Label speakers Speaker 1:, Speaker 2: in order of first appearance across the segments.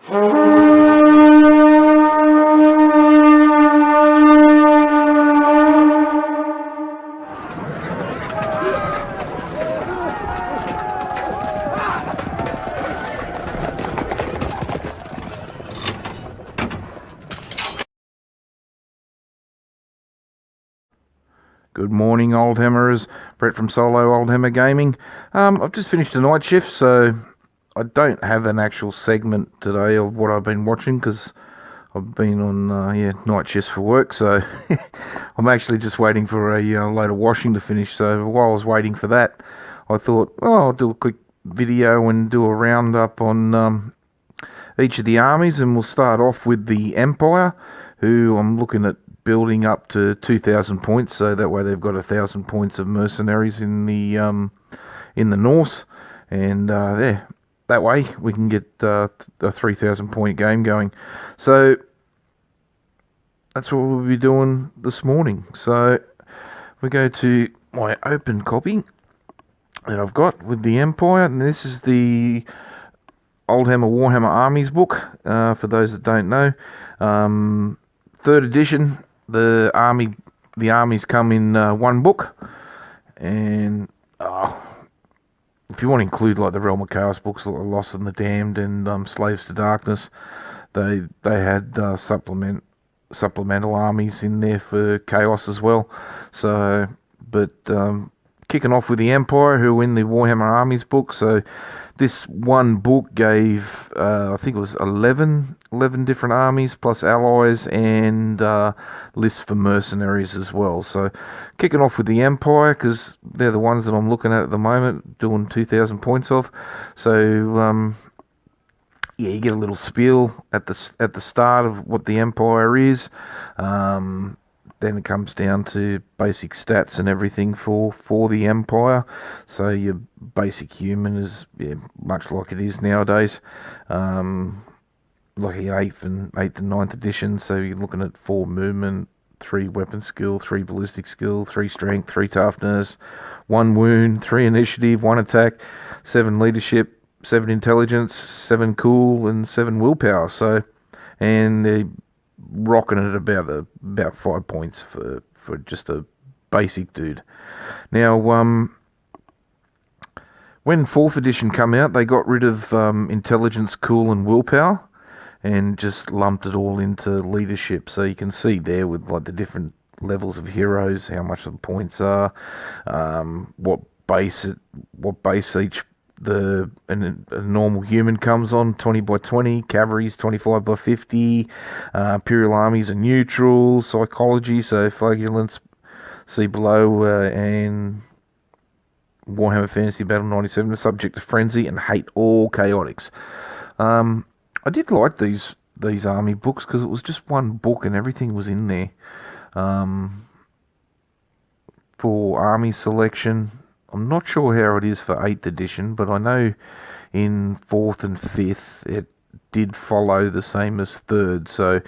Speaker 1: Good morning, Oldhammers. Brett from Solo Oldhammer Gaming. I've just finished a night shift, so I don't have an actual segment today of what I've been watching because I've been on night shifts for work. So I'm actually just waiting for a load of washing to finish. So while I was waiting for that, I thought, I'll do a quick video and do a roundup on each of the armies, and we'll start off with the Empire, who I'm looking at building up to 2,000 points, so that way they've got 1,000 points of mercenaries in the North, and that way we can get a 3,000 point game going. So that's what we'll be doing this morning. So we go to my open copy that I've got with the Empire, and this is the Oldhammer Warhammer Armies book. For those that don't know, 3rd edition. The armies come in one book, and if you want to include like the Realm of Chaos books, like Lost and the Damned and Slaves to Darkness, they had supplemental armies in there for Chaos as well. So, but kicking off with the Empire, who are in the Warhammer Armies book. So this one book gave, I think it was 11 different armies, plus allies, and lists for mercenaries as well. So kicking off with the Empire, because they're the ones that I'm looking at the moment, doing 2,000 points of. So you get a little spiel at the start of what the Empire is. Then it comes down to basic stats and everything for the Empire. So your basic human is much like it is nowadays, like the 8th and 9th edition. So you're looking at 4 movement, 3 weapon skill, 3 ballistic skill, 3 strength, 3 toughness, 1 wound, 3 initiative, 1 attack, 7 leadership, 7 intelligence, 7 cool, and 7 willpower. So, and they rocking it at about 5 points for just a basic dude. Now, when 4th edition come out, they got rid of intelligence, cool, and willpower, and just lumped it all into leadership. So you can see there with like the different levels of heroes, how much the points are, what base each a normal human comes on, 20 by 20, cavalry's 25 by 50, imperial armies are neutral, psychology, so flagellants, see below, and Warhammer Fantasy Battle 97 are subject to frenzy and hate all chaotics. I did like these army books because it was just one book and everything was in there for army selection. I'm not sure how it is for 8th edition, but I know in 4th and 5th it did follow the same as 3rd. So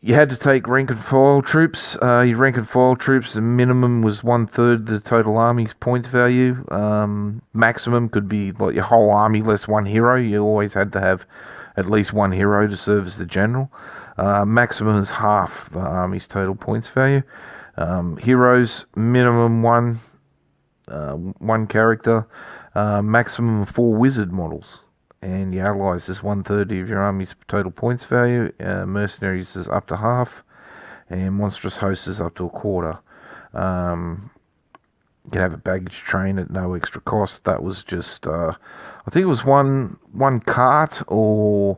Speaker 1: you had to take rank and file troops. Your rank and file troops, the minimum was 1/3 the total army's points value. Maximum could be like your whole army less 1 hero. You always had to have at least 1 hero to serve as the general. Maximum is half the army's total points value. Heroes, minimum 1. 1 character, maximum of 4 wizard models, and your allies is 1/3 of your army's total points value. Mercenaries is up to half, and monstrous host is up to 1/4. You can have a baggage train at no extra cost. That was just, I think it was one cart or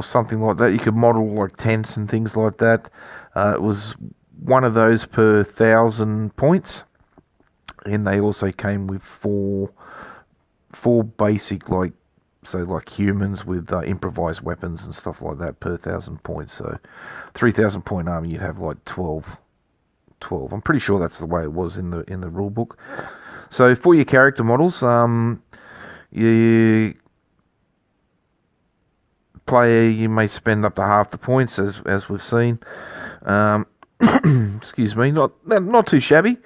Speaker 1: something like that. You could model like tents and things like that. It was one of those per 1,000 points. And they also came with four basic, like humans with improvised weapons and stuff like that per 1,000 points. So 3,000 point army, you'd have like 12. I'm pretty sure that's the way it was in the rule book. So for your character models, you player, you may spend up to half the points as we've seen. Excuse me, not too shabby.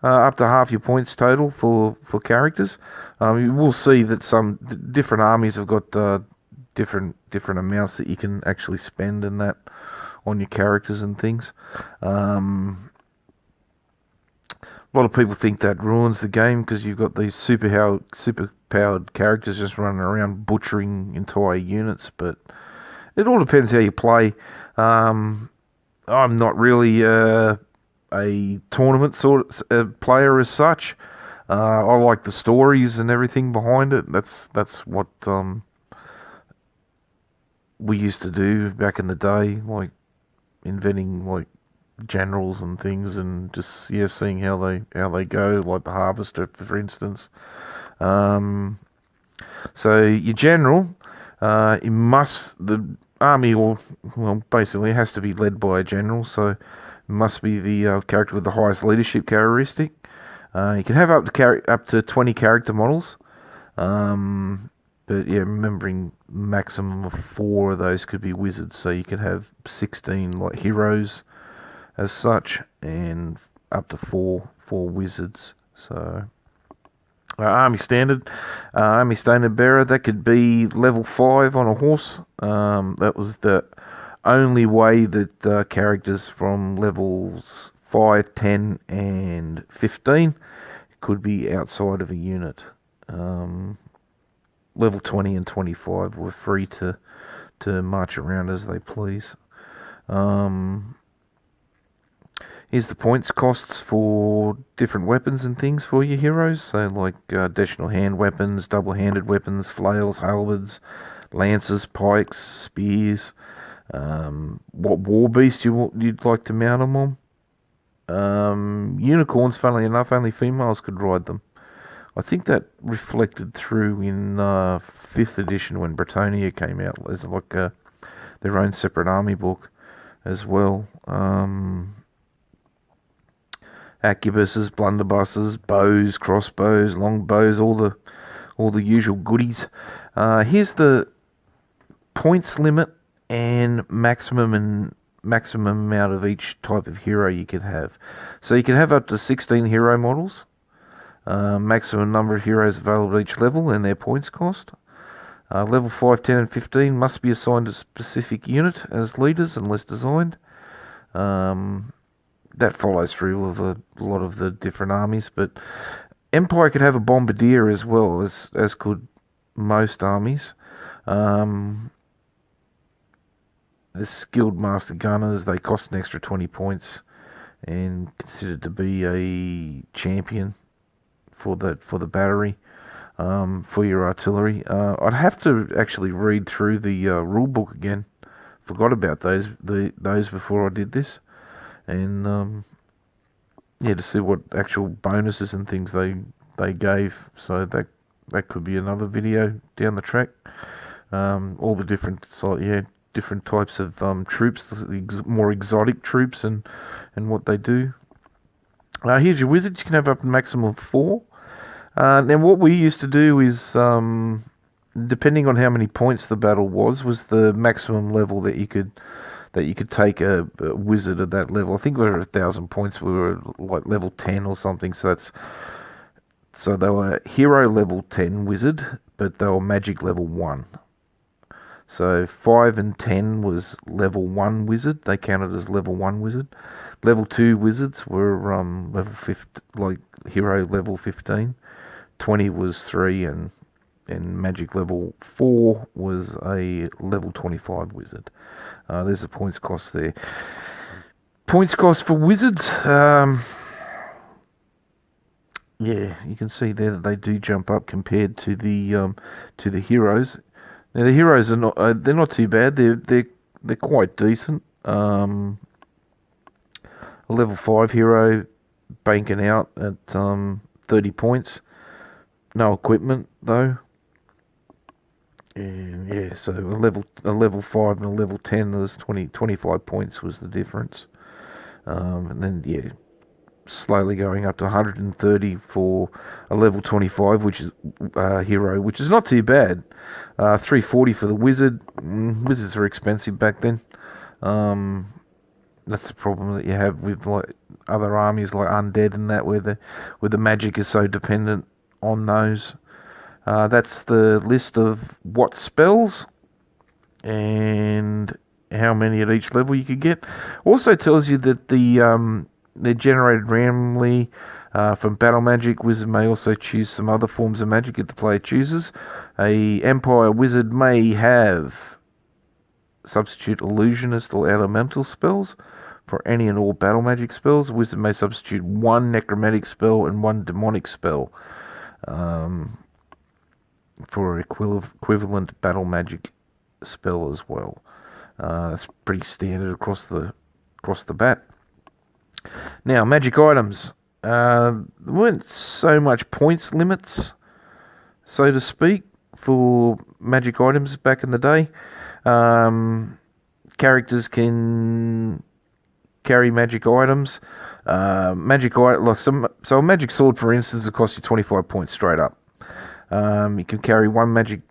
Speaker 1: Up to half your points total for characters. You will see that some different armies have got different amounts that you can actually spend and that on your characters and things. A lot of people think that ruins the game because you've got these super powered characters just running around butchering entire units, but it all depends how you play. I'm not really a tournament sort of player as such. I like the stories and everything behind it. That's what we used to do back in the day, like inventing like generals and things, and just seeing how they go, like the Harvester, for instance. So your general, the army, or well, basically it has to be led by a general. So it must be the character with the highest leadership characteristic. You can have up to 20 character models. But yeah, remembering maximum of 4 of those could be wizards, so you could have 16 like heroes as such, and up to four wizards. So army standard bearer, that could be level 5 on a horse. That was the only way that characters from levels 5, 10, and 15 could be outside of a unit. Level 20 and 25 were free to march around as they please. Here's the points costs for different weapons and things for your heroes. So like additional hand weapons, double-handed weapons, flails, halberds, lances, pikes, spears. What war beast you'd like to mount them on. Unicorns, funnily enough, only females could ride them. I think that reflected through in 5th edition when Britannia came out as like their own separate army book as well. Arquebuses, blunderbusses, bows, crossbows, longbows, all the usual goodies. Here's the points limit and maximum amount of each type of hero you could have. So you can have up to 16 hero models. Maximum number of heroes available at each level and their points cost. Level 5, 10, and 15 must be assigned a specific unit as leaders unless designed. That follows through with a lot of the different armies, but Empire could have a bombardier as well, as could most armies. The skilled master gunners, they cost an extra 20 points and considered to be a champion for the battery, for your artillery. I'd have to actually read through the rule book again. Forgot about those before I did this, and to see what actual bonuses and things they gave. So that could be another video down the track. All the different different types of troops, more exotic troops, and what they do. Here's your wizards. You can have up to maximum of 4. Now, what we used to do is, depending on how many points the battle was the maximum level that you could take a wizard at that level. I think we were 1,000 points. We were like level 10 or something. So they were hero level 10 wizard, but they were magic level 1. So 5 and 10 was level 1 wizard. They counted as level 1 wizard. Level 2 wizards were level 50, like hero level 15. 20 was 3, and magic level 4 was a level 25 wizard. There's the points cost there. Points cost for wizards. You can see there that they do jump up compared to the heroes. Now the heroes are they're not too bad. They're quite decent. A level 5 hero banking out at 30 points. No equipment though. And so a level 5 and a level 10, there was 25 points was the difference. And then slowly going up to 130 for a level 25, which is hero, which is not too bad. 340 for the wizard. Wizards were expensive back then. That's the problem that you have with like other armies like undead and that, where the magic is so dependent on those. That's the list of what spells and how many at each level you could get. Also tells you that they're generated randomly from battle magic. Wizard may also choose some other forms of magic if the player chooses. A Empire wizard may have substitute illusionist or elemental spells for any and all battle magic spells. A wizard may substitute one necromantic spell and one demonic spell for equivalent battle magic spell as well. It's pretty standard across the bat. Now, magic items. There weren't so much points limits, so to speak, for magic items back in the day. Characters can carry magic items. So a magic sword, for instance, will cost you 25 points straight up. You can carry one magic,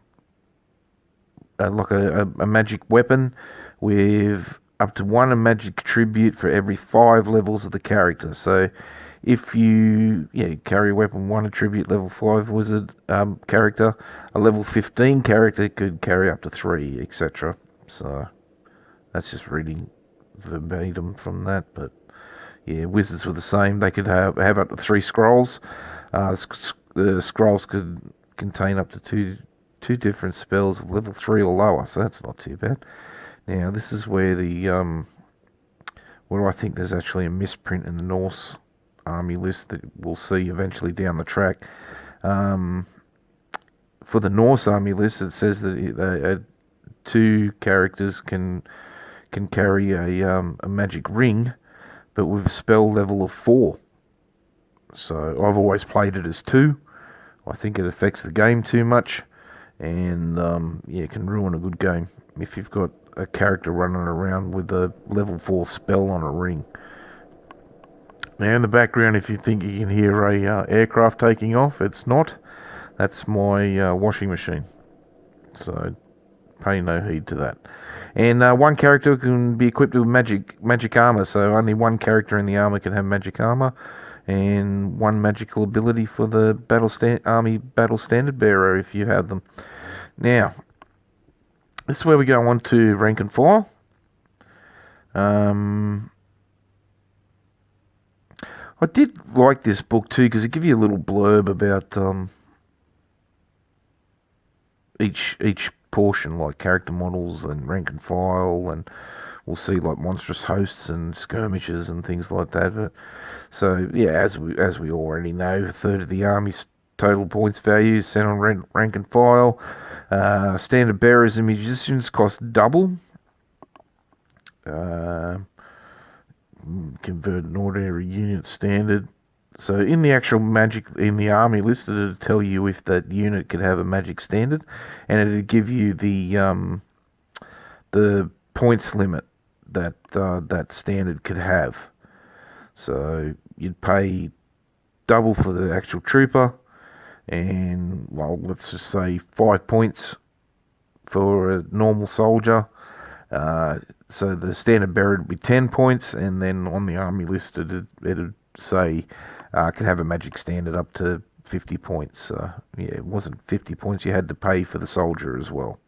Speaker 1: like a magic weapon, with up to one magic attribute for every 5 levels of the character. So if you carry a weapon 1 attribute, level 5 wizard character, a level 15 character could carry up to 3, etc. So that's just reading verbatim from that. But yeah, wizards were the same. They could have up to 3 scrolls. The scrolls could contain up to two different spells of level 3 or lower, so that's not too bad. Now this is where where I think there's actually a misprint in the Norse army list that we'll see eventually down the track. For the Norse army list, it says that 2 characters can carry a magic ring, but with a spell level of 4. So I've always played it as 2. I think it affects the game too much, and it can ruin a good game if you've got a character running around with a level 4 spell on a ring. Now in the background, if you think you can hear a aircraft taking off, it's not. That's my washing machine. So pay no heed to that. And one character can be equipped with magic armor, so only one character in the armor can have magic armor, and one magical ability for the army battle standard bearer if you have them. Now, this is where we go on to rank and file. I did like this book too because it gives you a little blurb about each portion, like character models and rank and file, and we'll see like monstrous hosts and skirmishes and things like that. But, so yeah, as we already know, a third of the army's total points value is set on rank and file. Standard bearers and musicians cost double. Convert an ordinary unit standard. So in the actual magic in the army list, it'll tell you if that unit could have a magic standard, and it'll give you the points limit that that standard could have. So you'd pay double for the actual trooper, and well, let's just say 5 points for a normal soldier. So the standard bearer would be 10 points, and then on the army list it'd say can have a magic standard up to 50 points. It wasn't 50 points, you had to pay for the soldier as well.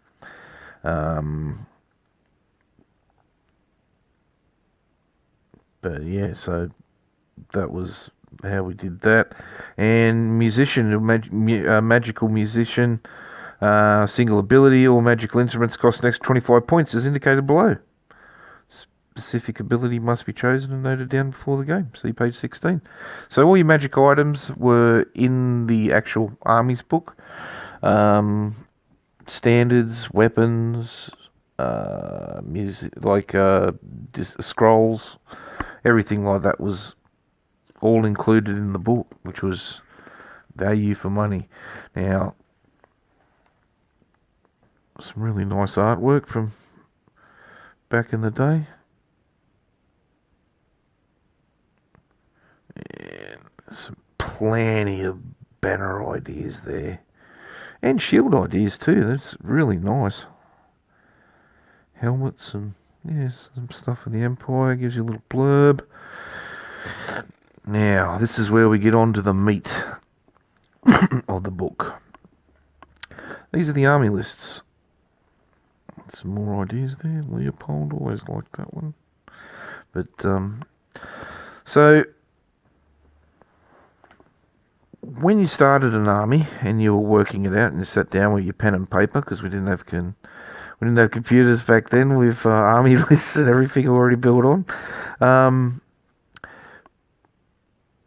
Speaker 1: But yeah, so that was how we did that. And musician, magical musician, single ability or magical instruments cost an extra 25 points as indicated below. Specific ability must be chosen and noted down before the game. See page 16. So all your magic items were in the actual armies book. Standards, weapons, music, like scrolls, everything like that was all included in the book, which was value for money. Now, some really nice artwork from back in the day. And some plenty of banner ideas there. And shield ideas too. That's really nice. Helmets and some stuff for the Empire. Gives you a little blurb. Now, this is where we get on to the meat of the book. These are the army lists. some more ideas there. Leopold, always liked that one. But, so, when you started an army and you were working it out and you sat down with your pen and paper, because we didn't have computers back then with army lists and everything already built on.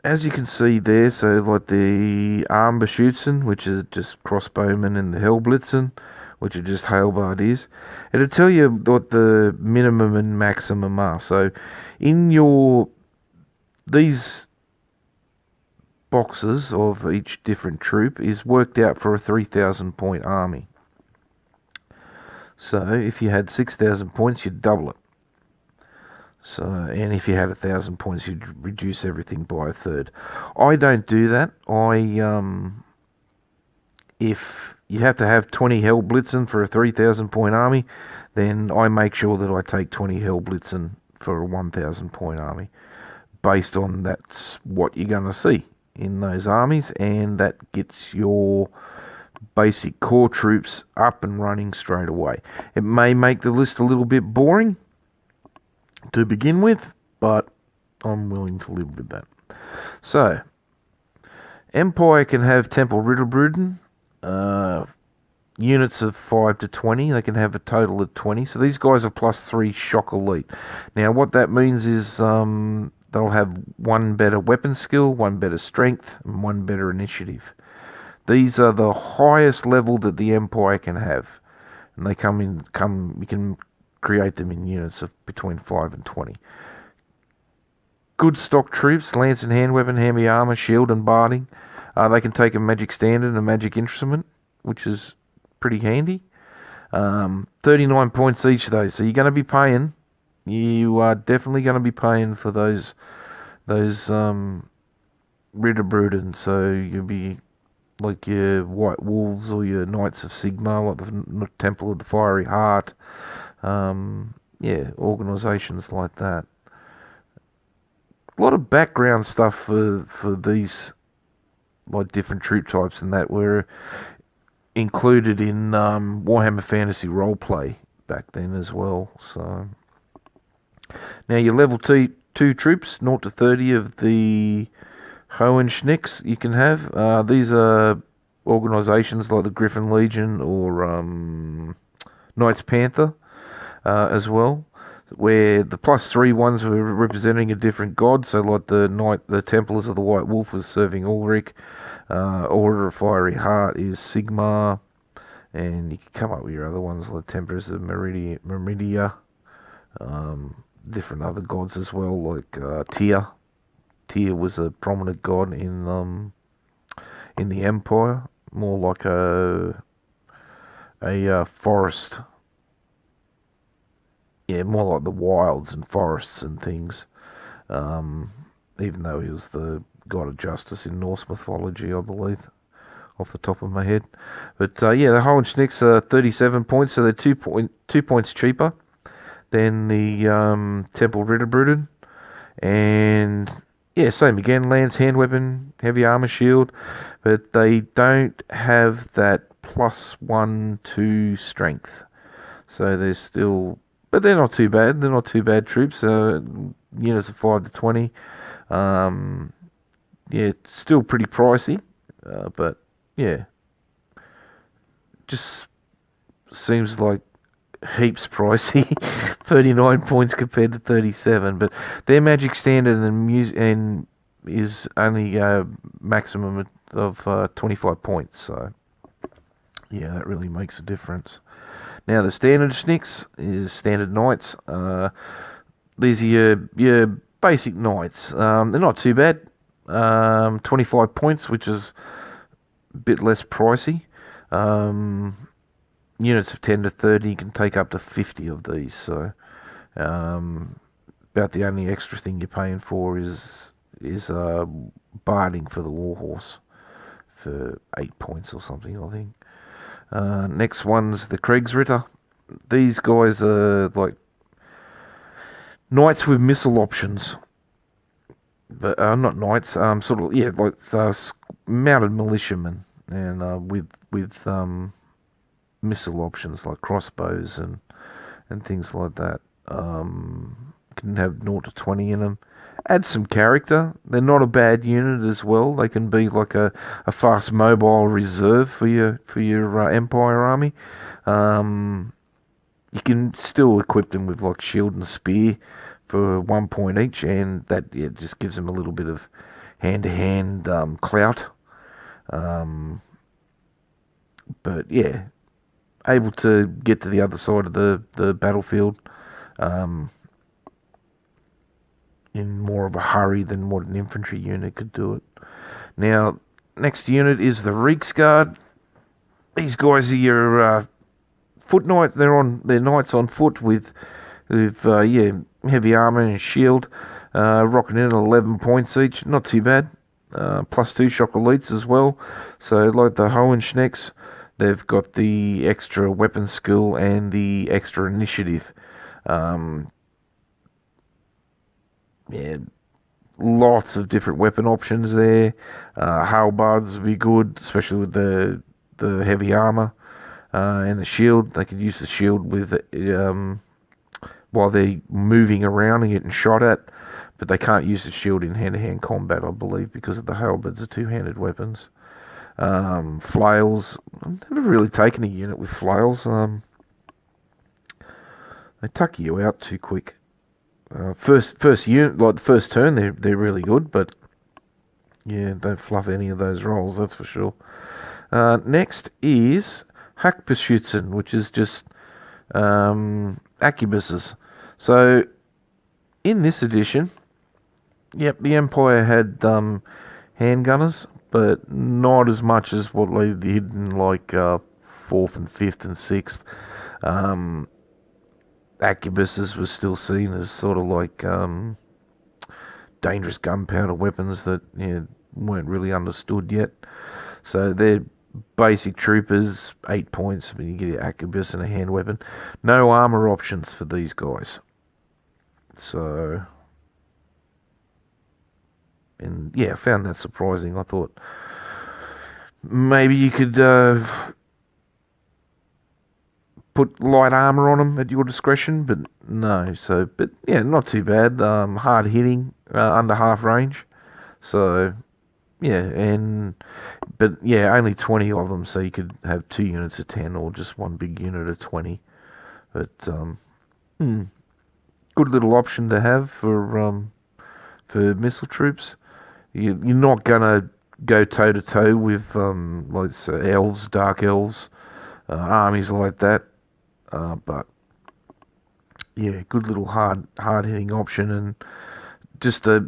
Speaker 1: As you can see there, so like the Armbeschützen, which is just crossbowmen, and the Hellblitzen, which are just Hailbardiers, it'll tell you what the minimum and maximum are. So in these boxes of each different troop is worked out for a 3,000 point army. So if you had 6,000 points, you'd double it. So, and if you had 1,000 points, you'd reduce everything by a third. I don't do that. If you have to have 20 Hellblitzen for a 3,000 point army, then I make sure that I take 20 Hellblitzen for a 1,000 point army, based on that's what you're going to see in those armies, and that gets your basic core troops up and running straight away. It may make the list a little bit boring to begin with, but I'm willing to live with that. So, Empire can have Temple Ritterbruden, units of 5 to 20. They can have a total of 20. So these guys are +3 shock elite. Now, what that means is they'll have 1 better weapon skill, 1 better strength, and 1 better initiative. These are the highest level that the Empire can have, and they you can create them in units of between 5 and 20. Good stock troops, lance and hand weapon, heavy armor, shield and barding. They can take a magic standard and a magic instrument, which is pretty handy. 39 points each though, so you're going to be paying. You are definitely going to be paying for those Ritterbruden. So you'll be like your White Wolves or your Knights of Sigmar, like the Temple of the Fiery Heart. Organisations like that. A lot of background stuff for these like different troop types and that were included in Warhammer Fantasy Roleplay back then as well. So now your level 2 troops, 0 to 30 of the Hohenschnicks you can have. These are organisations like the Griffin Legion or Knights Panther as well, where the +3 ones were representing a different god. So like the Templars of the White Wolf was serving Ulrich. Order of Fiery Heart is Sigmar, and you can come up with your other ones like Templars of Meridia, different other gods as well, like Tyr. Tyr was a prominent god in the Empire, more like a forest. Yeah, more like the wilds and forests and things. Even though he was the god of justice in Norse mythology, I believe, off the top of my head. But the Hohenschnicks are 37 points, so they're 2 points cheaper than the Temple Ritterbruden. And yeah, same again, lance, hand weapon, heavy armor, shield, but they don't have that +1 to strength. So they're still, but they're not too bad. They're not too bad troops. Units of 5 to 20. It's still pretty pricey, but yeah, just seems like heaps pricey. 39 points compared to 37, but their magic standard and is only a maximum of 25 points. So yeah, that really makes a difference. Now the standard Schnicks is standard knights. These are your basic knights. They're not too bad. 25 points, which is a bit less pricey. Units of 10 to 30, you can take up to 50 of these. So about the only extra thing you're paying for is barding for the warhorse for 8 points or something, I think. Next one's the Kriegsritter. These guys are like knights with missile options, but not knights. Sort of like mounted militiamen, and with missile options like crossbows and things like that. Can have 0 to 20 in them. Add some character. They're not a bad unit as well. They can be like a fast mobile reserve for your Empire army. You can still equip them with like shield and spear for 1 point each, and that just gives them a little bit of hand-to-hand clout. But yeah, able to get to the other side of the battlefield in more of a hurry than what an infantry unit could do it. Now, next unit is the Reiksguard. These guys are your foot knights. They're knights on foot with heavy armor and shield, rocking in at 11 points each. Not too bad. +2 shock elites as well. So like the Hohenschnecks, they've got the extra weapon skill and the extra initiative. Lots of different weapon options there. Halbards would be good, especially with the heavy armor and the shield. They could use the shield with while they're moving around and getting shot at, but they can't use the shield in hand-to-hand combat, I believe, because of the halberds are two-handed weapons. Flails. I've never really taken a unit with flails. They tuck you out too quick. First unit, like the first turn, they're really good, but yeah, don't fluff any of those rolls, that's for sure. Next is Hackbeschützen, which is just arquebuses. So in this edition, yep, the Empire had handgunners, but not as much as what they did in like 4th and 5th and 6th. Arquebuses was still seen as sort of like dangerous gunpowder weapons that weren't really understood yet. So they're basic troopers, 8 points. I mean, you get your arquebus and a hand weapon. No armor options for these guys. So, and yeah, I found that surprising. I thought maybe you could put light armor on them at your discretion, but no. So, but yeah, not too bad. Hard hitting, under half range. So, yeah, but yeah, only 20 of them, so you could have 2 units of 10 or just one big unit of 20. But good little option to have for missile troops. You're not gonna go toe to toe with like elves, dark elves, armies like that. But yeah, good little hard hitting option, and just a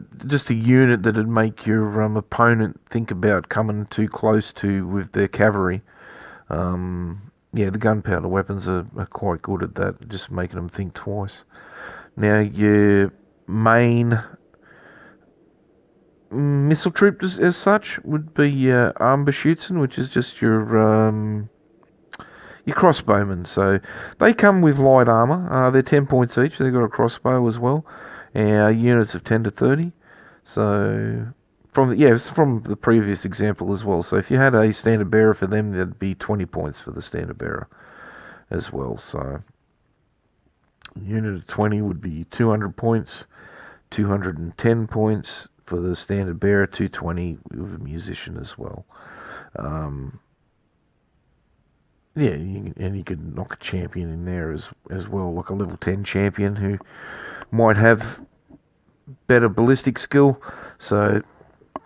Speaker 1: unit that'd make your opponent think about coming too close to with their cavalry. Yeah, the gunpowder weapons are quite good at that, just making them think twice. Now your main missile troop as such would be Armbeschützen, which is just your crossbowmen. So they come with light armor. They're 10 points each. They've got a crossbow as well. Units of 10 to 30. So it's from the previous example as well. So if you had a standard bearer for them, there'd be 20 points for the standard bearer as well. So a unit of 20 would be 200 points, 210 points for the standard bearer, 220 with a musician as well. Yeah, you could knock a champion in there as well, like a level 10 champion who might have better ballistic skill. So,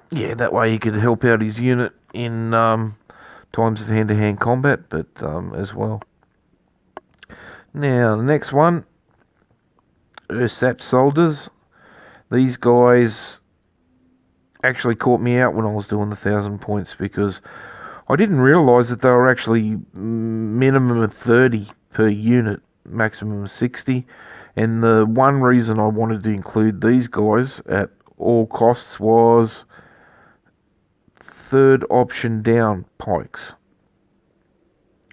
Speaker 1: yeah, that way he could help out his unit in times of hand-to-hand combat, but as well. Now, the next one, Ursat soldiers. These guys actually caught me out when I was doing the 1,000 points, because I didn't realise that they were actually minimum of 30 per unit, maximum of 60. And the one reason I wanted to include these guys at all costs was third option down pikes.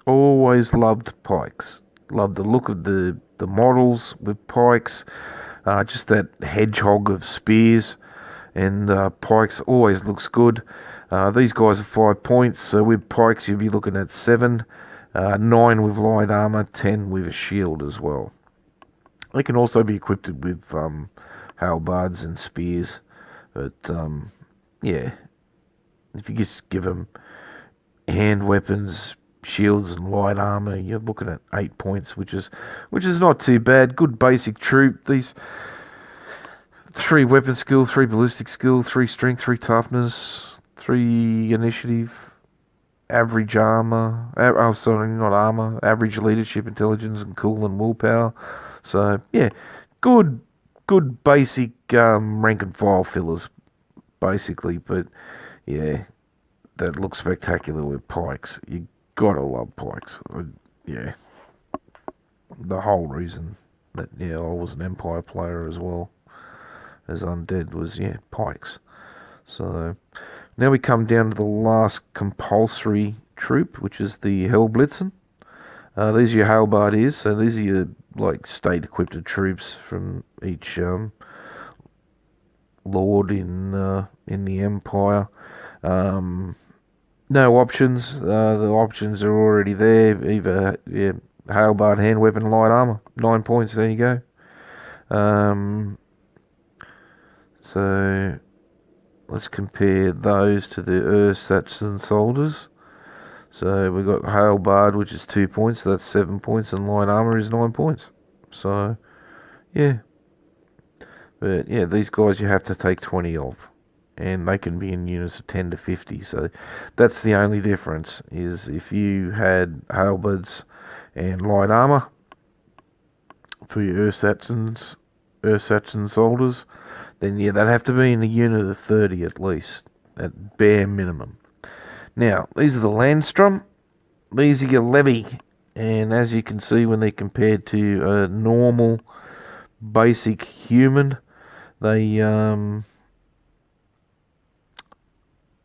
Speaker 1: Always loved pikes. Loved the look of the models with pikes. Just that hedgehog of spears. And pikes always looks good. These guys are 5 points, so with pikes you'll be looking at 7. 9 with light armor, 10 with a shield as well. They can also be equipped with halberds and spears, but yeah, if you just give them hand weapons, shields, and light armor, you're looking at 8 points, which is not too bad. Good basic troop. These 3 weapon skill, 3 ballistic skill, 3 strength, 3 toughness, 3 initiative, average armor. Oh, sorry, not armor. Average leadership, intelligence, and cool and willpower. So yeah, good basic rank and file fillers, basically. But yeah, that looks spectacular with pikes. You gotta love pikes. Yeah, the whole reason that I was an Empire player as well as Undead was pikes. So now we come down to the last compulsory troop, which is the Hellblitzen. These are your halberdiers, so these are your state-equipped troops from each lord in the Empire. No options. The options are already there. Either halberd, hand weapon, light armor. 9 points. There you go. So let's compare those to the Ersatz soldiers. So we've got halberd, which is 2 points. So that's 7 points, and light armor is 9 points. So yeah, but yeah, these guys you have to take 20 of, and they can be in units of 10 to 50. So that's the only difference, is if you had halberds and light armor for your Ersatz soldiers, then they'd have to be in a unit of 30 at least, at bare minimum. Now, these are the Landstrom. These are your levy, and as you can see, when they're compared to a normal basic human, they don't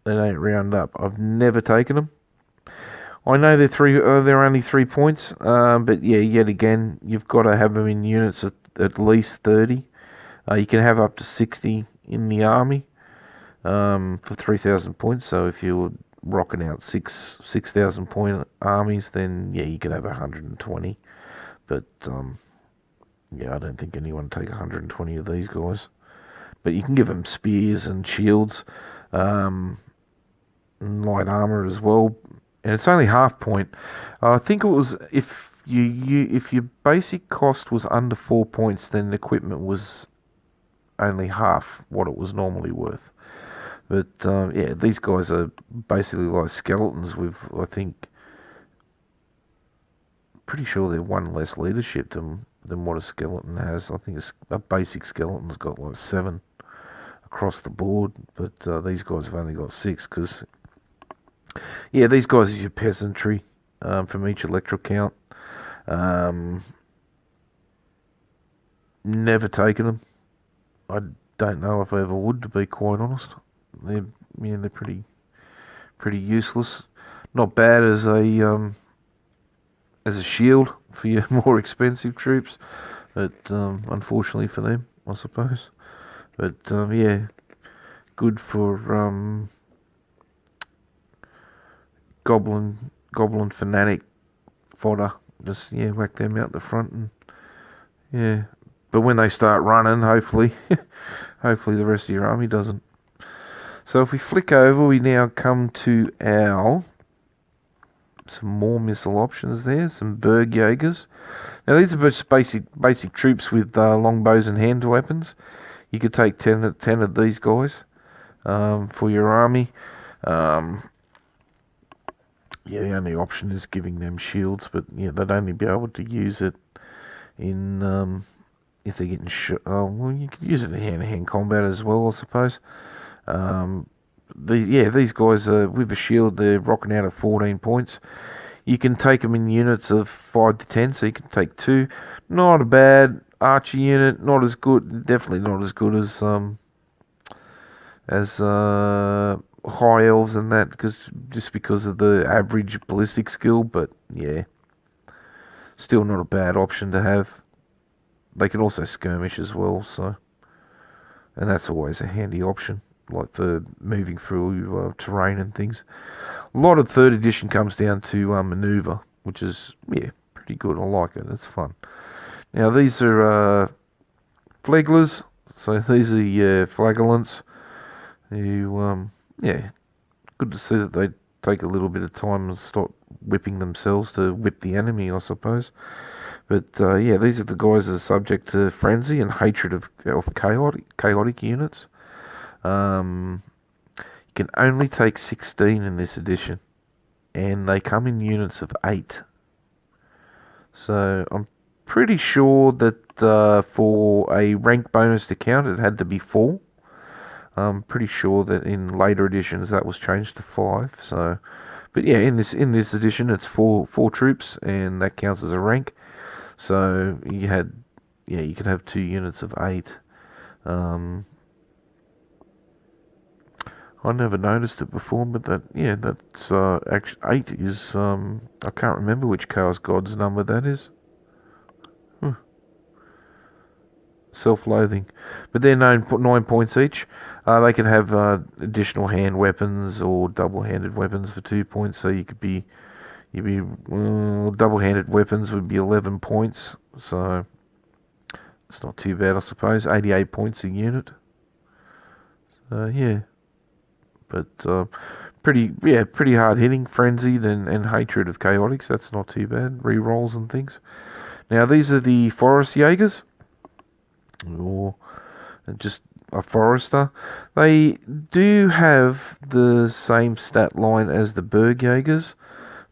Speaker 1: round up. I've never taken them. I know they're only 3 points, but yeah, yet again, you've got to have them in units of at least 30. You can have up to 60 in the army for 3,000 points. So if you're rocking out 6,000 point armies, then yeah, you could have 120. But yeah, I don't think anyone would take 120 of these guys. But you can give them spears and shields, and light armor as well. And it's only half point. I think it was if your basic cost was under 4 points, then the equipment was only half what it was normally worth. But yeah, these guys are basically like skeletons with, I think, pretty sure they're 1 less leadership than what a skeleton has. I think a basic skeleton's got like 7 across the board, but these guys have only got 6 because, yeah, these guys are your peasantry from each electoral count. Never taken them. I don't know if I ever would, to be quite honest. They're pretty useless. Not bad as a shield for your more expensive troops, but unfortunately for them, I suppose. But yeah, good for goblin fanatic fodder. Just whack them out the front, and yeah. But when they start running, hopefully the rest of your army doesn't. So if we flick over, we now come to some more missile options there, some Bergjägers. Now these are just basic troops with longbows and hand weapons. You could take 10 of these guys for your army. Yeah, the only option is giving them shields, but yeah, they'd only be able to use it in if they're getting shot. Oh, well, you could use it in hand-to-hand combat as well, I suppose. These guys are with a shield. They're rocking out at 14 points. You can take them in units of 5 to 10, so you can take 2. Not a bad archer unit. Not as good. Definitely not as good as high elves and that, because of the average ballistic skill. But yeah, still not a bad option to have. They can also skirmish as well, so, and that's always a handy option, like for moving through terrain and things. A lot of 3rd edition comes down to manoeuvre. which is, yeah, pretty good. I like it. It's fun. Now, these are flaglers. So these are your flagellants who, yeah, good to see that they take a little bit of time and start whipping themselves to whip the enemy, I suppose. But yeah, these are the guys that are subject to frenzy and hatred of chaotic units. You can only take 16 in this edition, and they come in units of 8. So I'm pretty sure that for a rank bonus to count, it had to be 4. I'm pretty sure that in later editions that was changed to 5. So, but yeah, in this edition, it's four troops, and that counts as a rank. So you could have 2 units of 8. I never noticed it before, but that's actually 8 is I can't remember which Chaos God's number that is. Self-loathing, but they're 9 points each. They can have additional hand weapons or double-handed weapons for 2 points. So you'd be double-handed weapons would be 11 points. So it's not too bad, I suppose. 88 points a unit. Yeah. But pretty hard hitting, frenzied, and hatred of chaotics. That's not too bad. Rerolls and things. Now these are the Forest Jaegers, or just a forester. They do have the same stat line as the Berg Jaegers,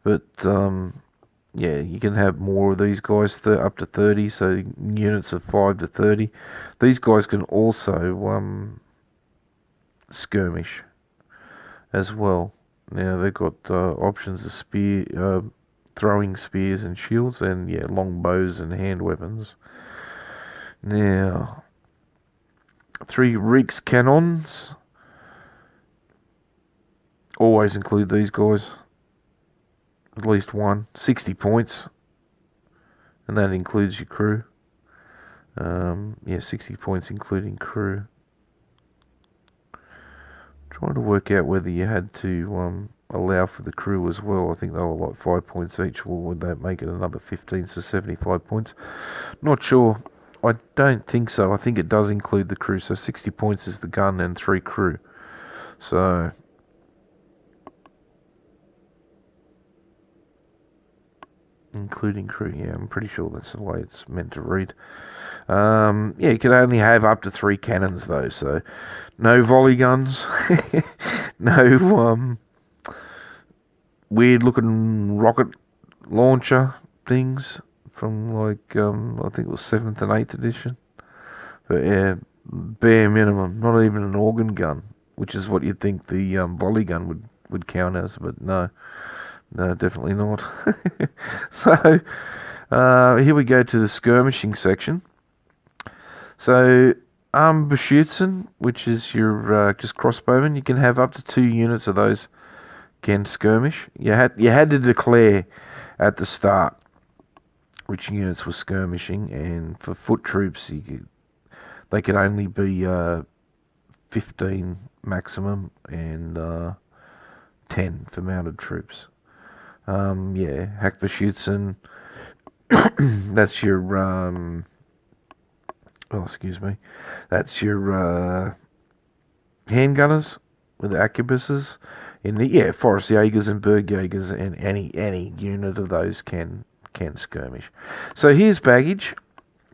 Speaker 1: but yeah, you can have more of these guys, up to 30. So units of 5 to 30. These guys can also skirmish as well. Now they've got options of throwing spears and shields, and yeah, long bows and hand weapons. Now, 3 Reeks cannons. Always include these guys. At least one. 60 points, and that includes your crew. Yeah, 60 points including crew. Trying to work out whether you had to allow for the crew as well. I think they were like 5 points each. Well, would that make it another 15, so 75 points? Not sure. I don't think so. I think it does include the crew. So 60 points is the gun and 3 crew. So including crew, yeah, I'm pretty sure that's the way it's meant to read. Yeah, you can only have up to 3 cannons though, so no volley guns, no weird looking rocket launcher things from like I think it was 7th and 8th edition. But yeah, bare minimum, not even an organ gun, which is what you'd think the volley gun would count as, but no, definitely not. So here we go to the skirmishing section. So Armbeschützen, which is your just crossbowmen, you can have up to 2 units of those can skirmish. You had to declare at the start which units were skirmishing, and for foot troops they could only be 15 maximum, and 10 for mounted troops. Yeah, Hackbeschützen, that's your that's your handgunners with the arquebuses. In the Forest Jaegers and Berg Jaegers, and any unit of those can skirmish. So here's baggage.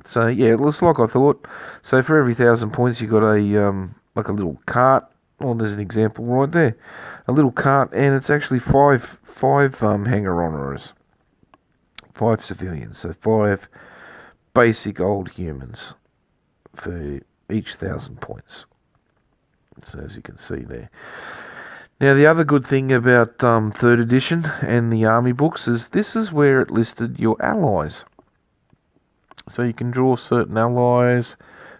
Speaker 1: So yeah, it looks like I thought. So for every 1,000 points, you got a like a little cart. Oh, there's an example right there. A little cart, and it's actually five hanger-oners, 5 civilians. So 5 basic old humans for each 1,000 points. So as you can see there. Now the other good thing about 3rd edition and the army books is this is where it listed your allies. So you can draw certain allies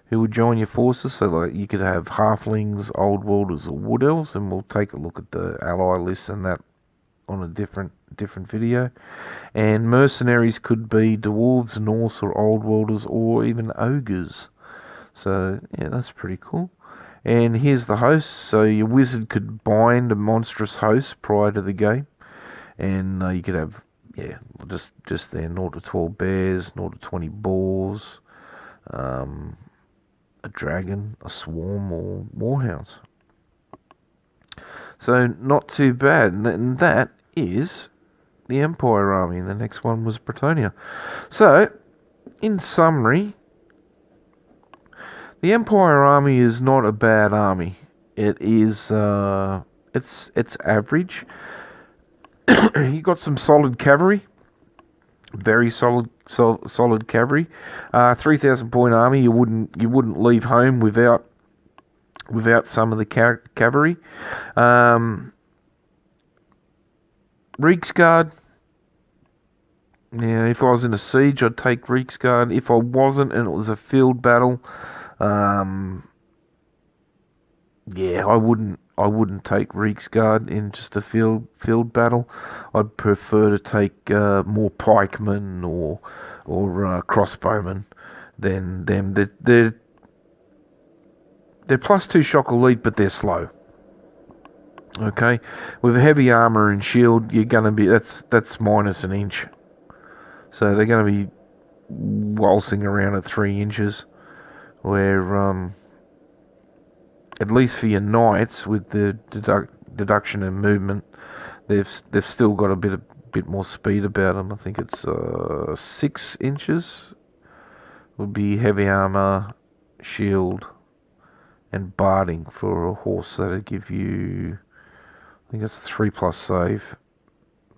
Speaker 1: who would join your forces. So like you could have halflings, old worlders, or wood elves, and we'll take a look at the ally list and that on a different video. And mercenaries could be dwarves, Norse, or old worlders, or even ogres. So yeah, that's pretty cool. And here's the host. So your wizard could bind a monstrous host prior to the game, and you could have yeah, just there, 0 to 12 bears, 0 to 20 boars, a dragon, a swarm, or warhounds. So not too bad, and that is the Empire Army. The next one was Britannia. So, in summary, the Empire Army is not a bad army. It is it's average. You got some solid cavalry, very solid cavalry. 3,000 point army. You wouldn't leave home without some of the cavalry. Reiksguard. Yeah, if I was in a siege, I'd take Reiksguard. If I wasn't, and it was a field battle, yeah, I wouldn't take Reiksguard in just a field battle. I'd prefer to take more pikemen or crossbowmen than them. They're +2 shock elite, but they're slow. Okay, with heavy armor and shield, you're gonna be that's -1 inch. So they're gonna be waltzing around at 3 inches, where at least for your knights with the deduction and movement, they've still got a bit more speed about them. I think it's 6 inches would be heavy armor, shield, and barding for a horse. That'd give you, I think it's 3+ save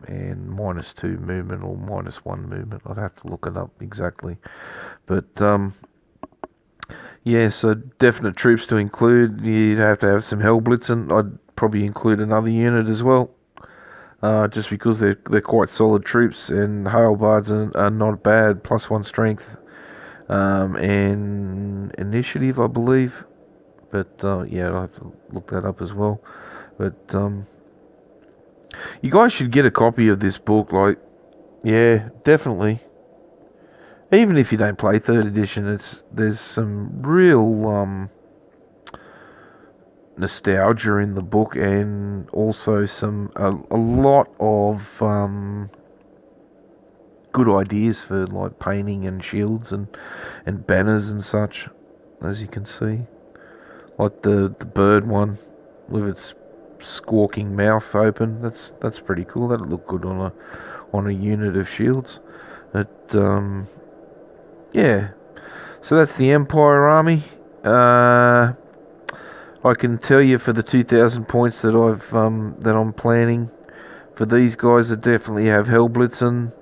Speaker 1: and -2 movement or -1 movement. I'd have to look it up exactly, but yeah, so definite troops to include. You'd have to have some Hellblitzen. I'd probably include another unit as well, just because they're quite solid troops, and Hailbards are not bad. +1 strength, and initiative, I believe. But yeah, I'll have to look that up as well. But you guys should get a copy of this book. Like, yeah, definitely. Even if you don't play 3rd edition, there's some real nostalgia in the book, and also a lot of good ideas for like painting and shields and banners and such, as you can see. Like the bird one with its squawking mouth open. That's pretty cool. That'd look good on a unit of shields. But yeah, so that's the Empire Army. I can tell you for the 2,000 points that I'm planning for these guys, that definitely have Hellblitzen,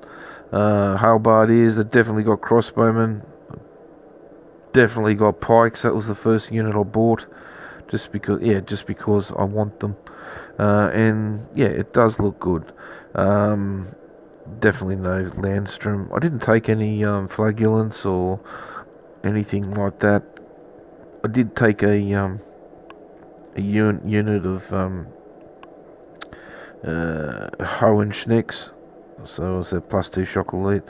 Speaker 1: Halbardiers. That definitely got crossbowmen. Definitely got pikes. That was the first unit I bought, just because I want them. And yeah, it does look good. Definitely no Landstrom. I didn't take any flagellants or anything like that. I did take a unit of Hohenschnecks, so it's a +2 shock elite.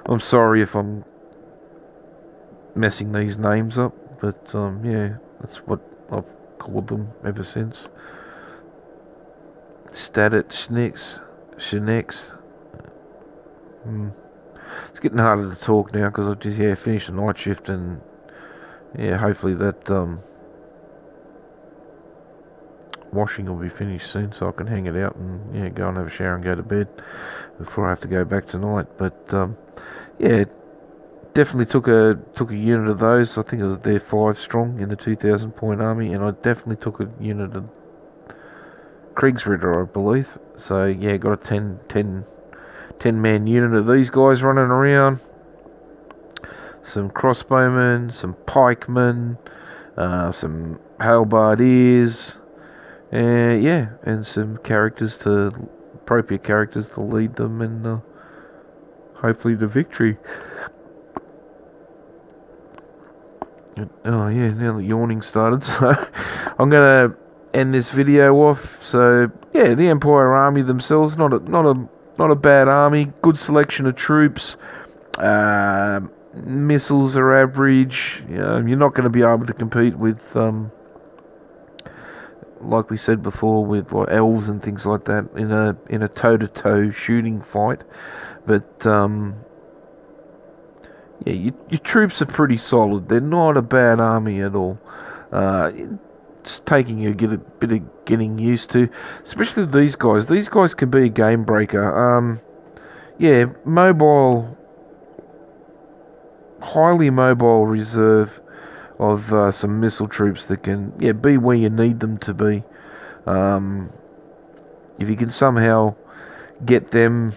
Speaker 1: I'm sorry if I'm messing these names up, but yeah, that's what I've called them ever since. Statit Schneeks. It's getting harder to talk now because I've just finished the night shift, and hopefully that washing will be finished soon, so I can hang it out and go and have a shower and go to bed before I have to go back tonight. But definitely took a unit of those. I think it was there 5 strong in the 2,000 point army, and I definitely took a unit of Kriegsritter, I believe. So yeah, got a 10 man unit of these guys running around. Some crossbowmen, some pikemen, some halbardiers, and some appropriate characters to lead them, and hopefully to victory. Oh yeah, now the yawning started, so I'm gonna end this video off. So yeah, the Empire Army themselves, not a bad army. Good selection of troops. Missiles are average. You're not going to be able to compete with like we said before, with like elves and things like that in a toe-to-toe shooting fight. But yeah, your troops are pretty solid. They're not a bad army at all. It's taking you a bit of getting used to, especially these guys. These guys can be a game breaker. Yeah, highly mobile reserve of some missile troops that can be where you need them to be. If you can somehow get them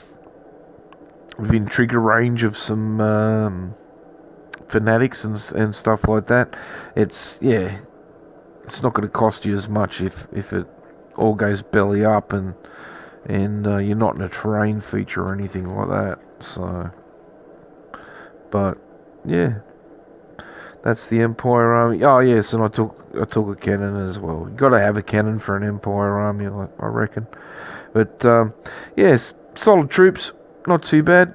Speaker 1: within trigger range of some fanatics and stuff like that, it's not going to cost you as much if it all goes belly up and you're not in a terrain feature or anything like that. So, but yeah, that's the Empire Army. Oh yes, and I took a cannon as well. You got to have a cannon for an Empire Army, I reckon. But yes, solid troops, not too bad.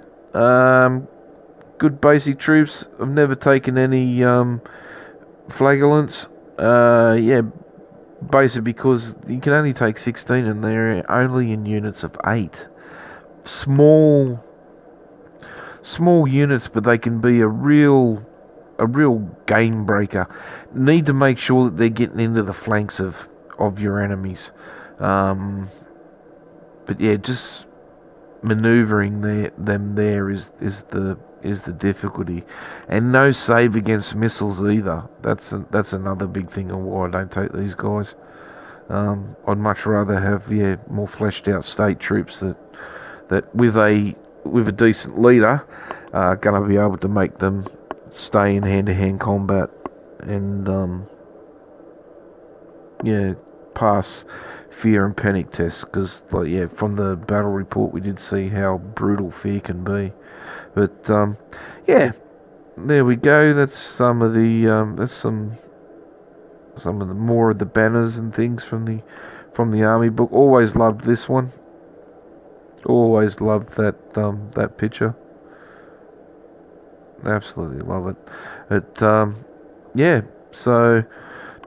Speaker 1: Good basic troops. I've never taken any flagellants. Basically because you can only take 16 and they're only in units of 8. Small units, but they can be a real game breaker. Need to make sure that they're getting into the flanks of your enemies. But yeah, just manoeuvring them there is the difficulty, and no save against missiles either. That's another big thing on why I don't take these guys. I'd much rather have more fleshed out state troops that with a decent leader are going to be able to make them stay in hand-to-hand combat and pass fear and panic tests, because from the battle report we did see how brutal fear can be. But there we go. That's some of the more of the banners and things from the army book. Always loved this one. Always loved that picture. Absolutely love it. But so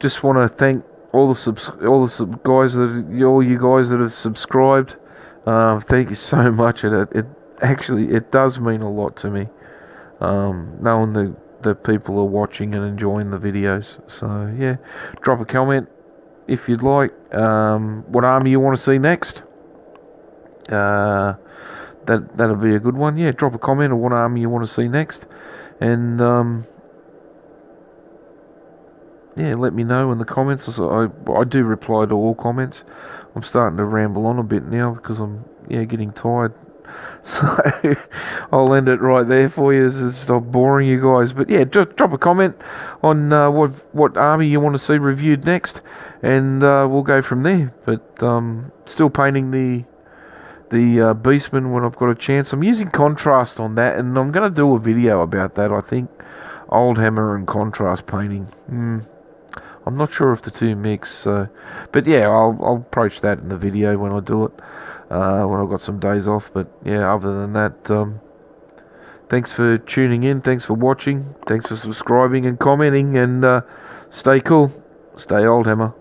Speaker 1: just want to thank all the guys all you guys that have subscribed. Thank you so much. It does mean a lot to me, knowing that people are watching and enjoying the videos. So yeah, drop a comment if you'd like. What army you want to see next? That'll be a good one. Yeah, drop a comment on what army you want to see next, and let me know in the comments. I do reply to all comments. I'm starting to ramble on a bit now because I'm getting tired. So I'll end it right there for you, so it's not boring you guys. But yeah, just drop a comment on what army you want to see reviewed next, and we'll go from there. But still painting the Beastman when I've got a chance. I'm using contrast on that, and I'm going to do a video about that. I think Oldhammer and contrast painting. I'm not sure if the two mix, but yeah, I'll approach that in the video when I do it, when I've got some days off. But yeah, other than that, thanks for tuning in, thanks for watching, thanks for subscribing and commenting, and stay cool, stay Oldhammer.